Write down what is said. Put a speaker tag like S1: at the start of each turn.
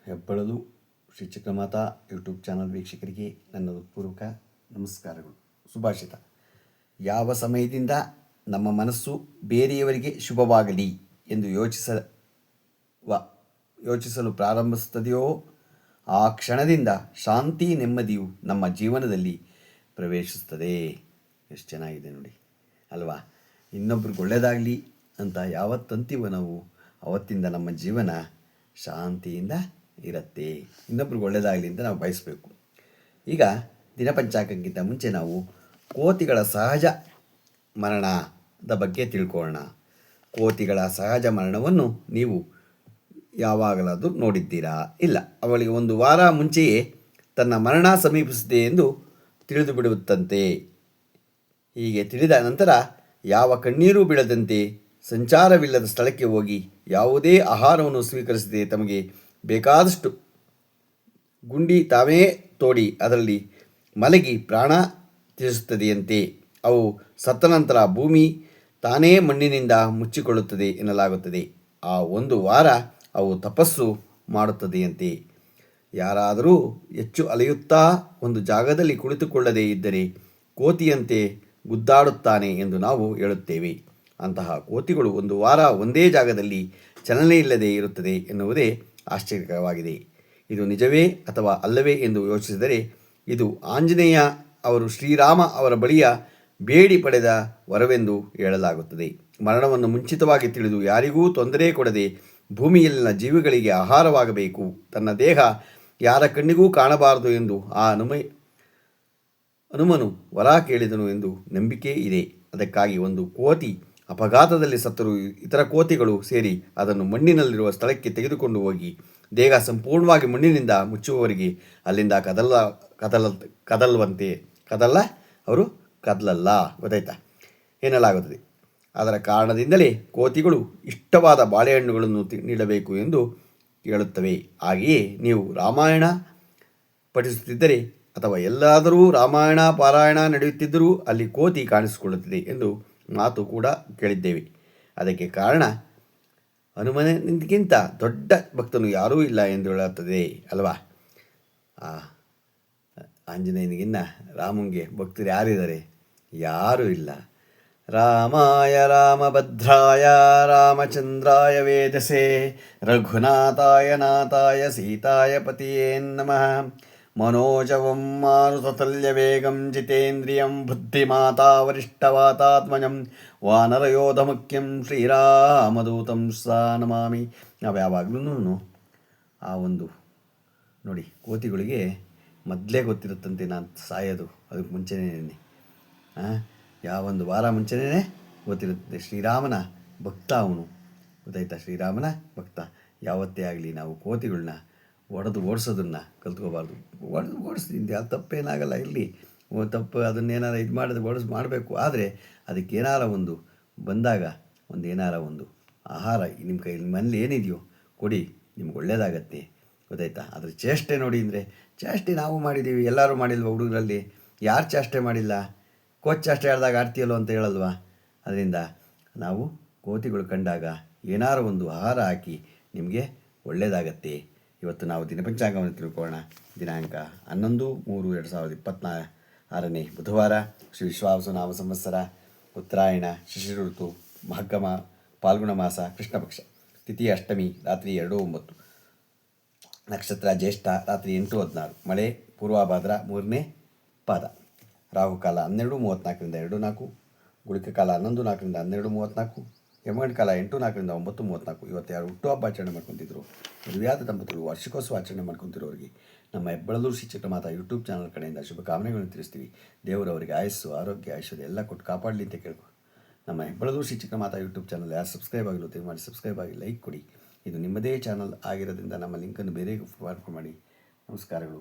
S1: ಹೆಬ್ಬಳಲು Shri Chakramata YouTube channel ವೀಕ್ಷಕರಿಗೆ ನನ್ನ ಪೂರ್ವಕ ನಮಸ್ಕಾರಗಳು. ಸುಭಾಷಿತ: ಯಾವ ಸಮಯದಿಂದ ನಮ್ಮ ಮನಸ್ಸು ಬೇರೆಯವರಿಗೆ ಶುಭವಾಗಲಿ ಎಂದು ಯೋಚಿಸಲು ಪ್ರಾರಂಭಿಸುತ್ತದೆಯೋ ಆ ಕ್ಷಣದಿಂದ ಶಾಂತಿ ನೆಮ್ಮದಿಯು ನಮ್ಮ ಜೀವನದಲ್ಲಿ ಪ್ರವೇಶಿಸುತ್ತದೆ. ಎಷ್ಟು ಚೆನ್ನಾಗಿದೆ ನೋಡಿ ಅಲ್ವಾ? ಇನ್ನೊಬ್ರಿಗೆ ಒಳ್ಳೆಯದಾಗಲಿ ಅಂತ ಯಾವತ್ತಂತೀವೋ ನಾವು ಅವತ್ತಿಂದ ನಮ್ಮ ಜೀವನ ಶಾಂತಿಯಿಂದ ಇರುತ್ತೆ. ಇನ್ನೊಬ್ರಿಗೆ ಒಳ್ಳೆಯದಾಗಲಿ ಅಂತ ನಾವು ಬಯಸಬೇಕು. ಈಗ ದಿನಪಂಚಾಂಗಕ್ಕಿಂತ ಮುಂಚೆ ನಾವು ಕೋತಿಗಳ ಸಹಜ ಮರಣದ ಬಗ್ಗೆ ತಿಳ್ಕೊಳ್ಳೋಣ. ಕೋತಿಗಳ ಸಹಜ ಮರಣವನ್ನು ನೀವು ಯಾವಾಗಲಾದರೂ ನೋಡಿದ್ದೀರಾ? ಇಲ್ಲ. ಅವಳಿಗೆ ಒಂದು ವಾರ ಮುಂಚೆಯೇ ತನ್ನ ಮರಣ ಸಮೀಪಿಸಿದೆ ಎಂದು ತಿಳಿದು ಬಿಡುತ್ತಂತೆ. ಹೀಗೆ ತಿಳಿದ ನಂತರ ಯಾವ ಕಣ್ಣೀರು ಬೀಳದಂತೆ ಸಂಚಾರವಿಲ್ಲದ ಸ್ಥಳಕ್ಕೆ ಹೋಗಿ ಯಾವುದೇ ಆಹಾರವನ್ನು ಸ್ವೀಕರಿಸದೆ ತಮಗೆ ಬೇಕಾದಷ್ಟು ಗುಂಡಿ ತಾವೇ ತೋಡಿ ಅದರಲ್ಲಿ ಮಲಗಿ ಪ್ರಾಣ ತ್ಯಜಿಸುತ್ತದೆಯಂತೆ. ಅವು ಸತ್ತ ನಂತರ ಭೂಮಿ ತಾನೇ ಮಣ್ಣಿನಿಂದ ಮುಚ್ಚಿಕೊಳ್ಳುತ್ತದೆ ಎನ್ನಲಾಗುತ್ತದೆ. ಆ ಒಂದು ವಾರ ಅವು ತಪಸ್ಸು ಮಾಡುತ್ತದೆಯಂತೆ. ಯಾರಾದರೂ ಹೆಚ್ಚು ಅಲೆಯುತ್ತಾ ಒಂದು ಜಾಗದಲ್ಲಿ ಕುಳಿತುಕೊಳ್ಳದೇ ಇದ್ದರೆ ಕೋತಿಯಂತೆ ಗುದ್ದಾಡುತ್ತಾನೆ ಎಂದು ನಾವು ಹೇಳುತ್ತೇವೆ. ಅಂತಹ ಕೋತಿಗಳು ಒಂದು ವಾರ ಒಂದೇ ಜಾಗದಲ್ಲಿ ಚಲನೆ ಇಲ್ಲದೆ ಇರುತ್ತದೆ ಎನ್ನುವುದೇ ಆಶ್ಚರ್ಯಕರವಾಗಿದೆ. ಇದು ನಿಜವೇ ಅಥವಾ ಅಲ್ಲವೇ ಎಂದು ಯೋಚಿಸಿದರೆ ಇದು ಆಂಜನೇಯ ಅವರು ಶ್ರೀರಾಮ ಅವರ ಬಳಿಯ ಬೇಡಿ ಪಡೆದ ವರವೆಂದು ಹೇಳಲಾಗುತ್ತದೆ. ಮರಣವನ್ನು ಮುಂಚಿತವಾಗಿ ತಿಳಿದು ಯಾರಿಗೂ ತೊಂದರೆ ಕೊಡದೆ ಭೂಮಿಯಲ್ಲಿನ ಜೀವಿಗಳಿಗೆ ಆಹಾರವಾಗಬೇಕು, ತನ್ನ ದೇಹ ಯಾರ ಕಣ್ಣಿಗೂ ಕಾಣಬಾರದು ಎಂದು ಆ ಹನುಮನು ವರ ಕೇಳಿದನು ಎಂದು ನಂಬಿಕೆ ಇದೆ. ಅದಕ್ಕಾಗಿ ಒಂದು ಕೋತಿ ಅಪಘಾತದಲ್ಲಿ ಸತ್ತರೂ ಇತರ ಕೋತಿಗಳು ಸೇರಿ ಅದನ್ನು ಮಣ್ಣಿನಲ್ಲಿರುವ ಸ್ಥಳಕ್ಕೆ ತೆಗೆದುಕೊಂಡು ಹೋಗಿ ದೇಹ ಸಂಪೂರ್ಣವಾಗಿ ಮಣ್ಣಿನಿಂದ ಮುಚ್ಚುವವರೆಗೆ ಅಲ್ಲಿಂದ ಅವರು ಕದಲಲ್ಲ, ಗೊತ್ತಾಯ್ತಾ ಎನ್ನಲಾಗುತ್ತದೆ. ಅದರ ಕಾರಣದಿಂದಲೇ ಕೋತಿಗಳು ಇಷ್ಟವಾದ ಬಾಳೆಹಣ್ಣುಗಳನ್ನು ನೀಡಬೇಕು ಎಂದು ಹೇಳುತ್ತವೆ. ಹಾಗೆಯೇ ನೀವು ರಾಮಾಯಣ ಪಠಿಸುತ್ತಿದ್ದರೆ ಅಥವಾ ಎಲ್ಲಾದರೂ ರಾಮಾಯಣ ಪಾರಾಯಣ ನಡೆಯುತ್ತಿದ್ದರೂ ಅಲ್ಲಿ ಕೋತಿ ಕಾಣಿಸಿಕೊಳ್ಳುತ್ತದೆ ಎಂದು ಮಾತು ಕೂಡ ಕೇಳಿದ್ದೇವೆ. ಅದಕ್ಕೆ ಕಾರಣ ಹನುಮನಿಗಿಂತ ದೊಡ್ಡ ಭಕ್ತನು ಯಾರೂ ಇಲ್ಲ ಎಂದು ಹೇಳುತ್ತದೆ ಅಲ್ವಾ? ಆಂಜನೇಯನಿಗಿನ್ನ ರಾಮನಿಗೆ ಭಕ್ತರು ಯಾರಿದ್ದಾರೆ? ಯಾರೂ ಇಲ್ಲ. ರಾಮಾಯ ರಾಮಭದ್ರಾಯ ರಾಮಚಂದ್ರಾಯ ವೇದಸೆ ರಘುನಾಥಾಯ ನಾಥಾಯ ಸೀತಾಯ ಪತಿಯೇ ನಮಃ. ಮನೋಜವಂ ಮಾರುತತುಲ್ಯವೇಗಂ ಜಿತೇಂದ್ರಿಯಂ ಬುದ್ಧಿಮಾತಾ ವರಿಷ್ಠವಾತಾತ್ಮಜಂ ವಾನರಯೋಧಮುಖ್ಯಂ ಶ್ರೀರಾಮದೂತಂ ಸಾ ನಮಾಮಿ. ನಾವು ಯಾವಾಗಲೂ ಆ ಒಂದು ನೋಡಿ, ಕೋತಿಗಳಿಗೆ ಮೊದಲೇ ಗೊತ್ತಿರುತ್ತಂತೆ ನಾನು ಸಾಯೋದು ಅದಕ್ಕೆ ಮುಂಚೆನೇ ಯಾವೊಂದು ವಾರ ಮುಂಚೆನೇ ಗೊತ್ತಿರುತ್ತೆ. ಶ್ರೀರಾಮನ ಭಕ್ತ ಅವನು, ಗೊತ್ತಾಯ್ತಾ? ಶ್ರೀರಾಮನ ಭಕ್ತ. ಯಾವತ್ತೇ ಆಗಲಿ ನಾವು ಕೋತಿಗಳನ್ನ ಓಡಿಸೋದನ್ನು ಕಲ್ತ್ಕೋಬಾರ್ದು. ಓಡಿಸ್ತೀನಿ, ಅದು ತಪ್ಪೇನಾಗಲ್ಲ. ಇಲ್ಲಿ ತಪ್ಪು ಅದನ್ನೇನಾರು ಇದು ಮಾಡಬೇಕು. ಆದರೆ ಅದಕ್ಕೆ ಏನಾರ ಒಂದು ಬಂದಾಗ ಒಂದು ಆಹಾರ ನಿಮ್ಮ ಕೈಯಲ್ಲಿ ಮನೇಲಿ ಏನಿದೆಯೋ ಕೊಡಿ, ನಿಮ್ಗೆ ಒಳ್ಳೆಯದಾಗತ್ತೆ, ಗೊತ್ತಾಯ್ತಾ? ಅದ್ರ ಚೇಷ್ಟೆ ನೋಡಿ ಅಂದರೆ ಚೇಷ್ಟೆ ನಾವು ಮಾಡಿದ್ದೀವಿ, ಎಲ್ಲರೂ ಮಾಡಿಲ್ವ? ಹುಡುಗರಲ್ಲಿ ಯಾರು ಚೇಷ್ಟೆ ಮಾಡಿಲ್ಲ? ಕೋಚ್ ಚೇಷ್ಟೆ ಆಡಿದಾಗ ಆಡ್ತೀಯಲ್ಲೋ ಅಂತ ಹೇಳಲ್ವಾ? ಅದರಿಂದ ನಾವು ಕೋತಿಗಳು ಕಂಡಾಗ ಏನಾರು ಒಂದು ಆಹಾರ ಹಾಕಿ ನಿಮಗೆ ಒಳ್ಳೆಯದಾಗತ್ತೆ. ಇವತ್ತು ನಾವು ದಿನಪಂಚಾಂಗವನ್ನು ತಿಳ್ಕೊಳ್ಳೋಣ. ದಿನಾಂಕ 11/3/2026 ಬುಧವಾರ, ಶ್ರೀ ವಿಶ್ವಾವಸು ನಾಮ ಸಂವತ್ಸರ, ಉತ್ತರಾಯಣ, ಶಿಶಿರ ಋತು, ಮಹಗ್ಗಮ, ಫಾಲ್ಗುಣ ಮಾಸ, ಕೃಷ್ಣ ಪಕ್ಷ, ತಿಥಿ ಅಷ್ಟಮಿ, ರಾತ್ರಿ 2:09, ನಕ್ಷತ್ರ ಜ್ಯೇಷ್ಠ, ರಾತ್ರಿ 8:16, ಮಳೆ ಪೂರ್ವಭಾದ್ರ 3ನೇ ಪಾದ, ರಾಹುಕಾಲ 12:34 2:04, ಗುಳಿಕ ಕಾಲ 11:04 12:34, ಯಮಗಂಡ ಕಾಲ 8:04 9:34. ಇವತ್ತು ಯಾರು ಹುಟ್ಟುಹಬ್ಬ ಆಚರಣೆ ಮಾಡ್ಕೊತಿದ್ರು, ಮದುವೆಯಾದ ದಂಪತಿಗಳು ವಾರ್ಷಿಕೋತ್ಸವ ಆಚರಣೆ ಮಾಡ್ಕೊತಿರೋರಿಗೆ ನಮ್ಮ ಹೆಬ್ಬಳಲು ಶ್ರೀ ಚಕ್ರಮಾತಾ ಯೂಟ್ಯೂಬ್ ಚಾನಲ್ ಕಡೆಯಿಂದ ಶುಭಕಾಮನೆಗಳನ್ನು ತಿಳಿಸ್ತೀವಿ. ದೇವರು ಅವರಿಗೆ ಆಯಸ್ಸು, ಆರೋಗ್ಯ, ಐಶ್ವರ್ಯ ಎಲ್ಲ ಕೊಟ್ಟು ಕಾಪಾಡಲಿ ಅಂತ ಕೇಳ್ಕೊ. ನಮ್ಮ ಹೆಬ್ಬಳಲು ಶ್ರೀ ಚಕ್ರಮಾತಾ ಯೂಟ್ಯೂಬ್ ಚಾನಲ್ ಯಾರು ಸಬ್ಸ್ಕ್ರೈಬ್ ಆಗಿಲ್ಲ ದಯಮಾಡಿ ಸಬ್ಸ್ಕ್ರೈಬ್ ಆಗಿ ಲೈಕ್ ಕೊಡಿ. ಇದು ನಿಮ್ಮದೇ ಚಾನಲ್ ಆಗಿರೋದ್ರಿಂದ ನಮ್ಮ ಲಿಂಕನ್ನು ಬೇರೆ ಫಾರ್ವರ್ಡ್ ಮಾಡಿ. ನಮಸ್ಕಾರಗಳು.